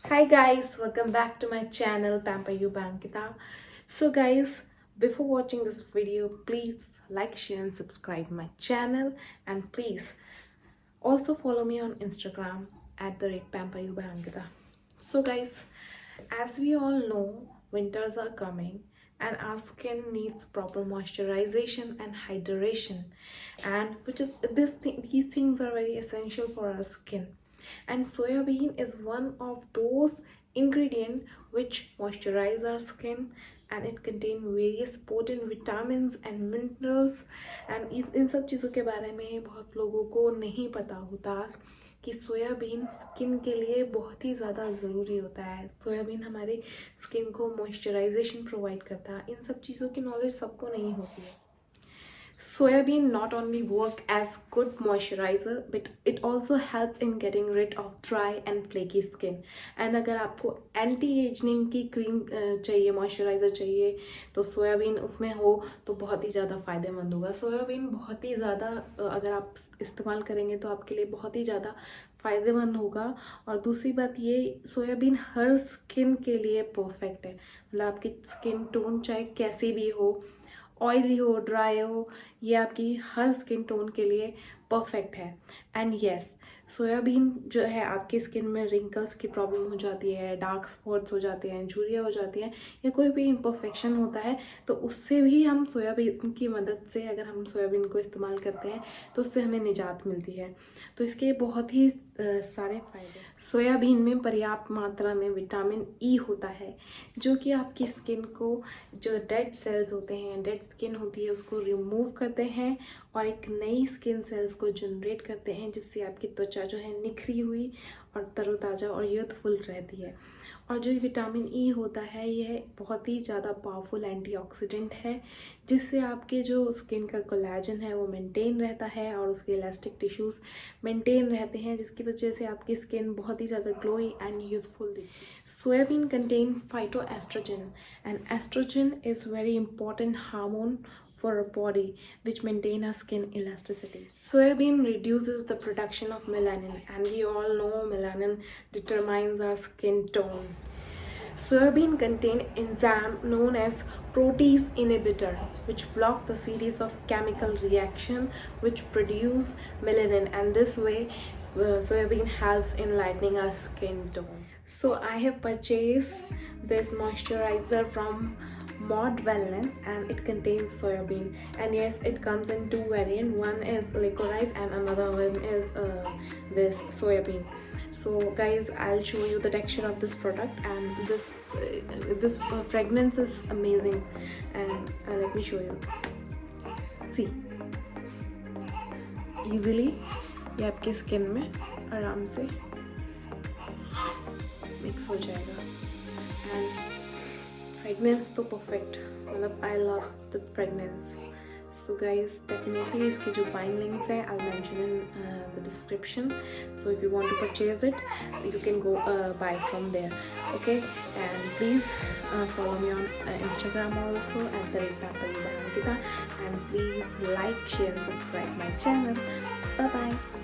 Hi guys, welcome back to my channel Pamper You by Ankita. So guys, before watching this video, please like, share and subscribe my channel, and please also follow me on Instagram at the rate Pamper You by Ankita. So guys, as we all know, winters are coming and our skin needs proper moisturization and hydration, and which is these things are very essential for our skin. And soya bean is one of those ingredient which moisturize our skin, and it contain various potent vitamins and minerals. and इन सब चीज़ों के बारे में बहुत लोगों को नहीं पता होता कि सोयाबीन स्किन के लिए बहुत ही ज़्यादा ज़रूरी होता है। सोयाबीन हमारे स्किन को मॉइस्चराइजेशन प्रोवाइड करता है। इन सब चीज़ों की नॉलेज सबको नहीं होती है। Soybean not only work as good moisturizer, but it also helps in getting rid of dry and flaky skin. And अगर आपको एंटी एजिंग की क्रीम चाहिए, मॉइस्चराइज़र चाहिए, तो सोयाबीन उसमें हो तो बहुत ही ज़्यादा फ़ायदेमंद होगा। सोयाबीन बहुत ही ज़्यादा अगर आप इस्तेमाल करेंगे तो आपके लिए बहुत ही ज़्यादा फ़ायदेमंद होगा। और दूसरी बात ये, सोयाबीन हर स्किन के लिए परफेक्ट है। मतलब आपकी स्किन टोन चाहे कैसी भी हो, ऑयली हो, ड्राई हो, ये आपकी हर स्किन टोन के लिए परफेक्ट है। एंड यस, सोयाबीन जो है आपकी स्किन में रिंकल्स की प्रॉब्लम हो जाती है, डार्क स्पॉट्स हो जाते हैं, झुर्रियाँ हो जाती हैं, या कोई भी इम्परफेक्शन होता है, तो उससे भी हम सोयाबीन की मदद से, अगर हम सोयाबीन को इस्तेमाल करते हैं तो उससे हमें निजात मिलती है। तो इसके बहुत ही सारे फायदे। सोयाबीन में पर्याप्त मात्रा में विटामिन ई होता है, जो कि आपकी स्किन को, जो डेड सेल्स होते हैं, डेड स्किन होती है, उसको रिमूव करते हैं और एक नई स्किन सेल्स को जनरेट करते हैं, जिससे आपकी त्वचा जो है निखरी हुई और तरोताज़ा और यूथफुल रहती है। और जो विटामिन ई होता है, यह बहुत ही ज़्यादा पावरफुल एंटीऑक्सीडेंट है, जिससे आपके जो स्किन का कोलेजन है वो मेंटेन रहता है और उसके इलास्टिक टिश्यूज़ मेंटेन रहते हैं, जिसकी वजह से आपकी स्किन बहुत ही ज़्यादा ग्लोई एंड यूथफुल दिखती है। Soybean contain phytoestrogen, and estrogen is very important hormone for our body, which maintain our skin elasticity. Soybean reduces the production of melanin, and we all know melanin determines our skin tone. Soybean contain enzyme known as protease inhibitor, which block the series of chemical reaction which produce melanin, and this way soybean helps in lightening our skin tone. So I have purchased this moisturizer from Mod Wellness, and it contains soybean. And yes, it comes in two variants. One is liquorized and another one is this soybean. So guys, I'll show you the texture of this product, and this fragrance is amazing. And let me show you. See, easily ये आपकी skin में आराम से mix हो जाएगा। And fragrance तो परफेक्ट, मतलब I love the fragrance. So guys, definitely इसकी जो बाइंग लिंक्स है I mention in the description, so if you want to purchase it you can go buy from there, okay. And please follow me on Instagram also at the rate Pamper You by Ankita, and please like, share and subscribe my channel. Bye bye.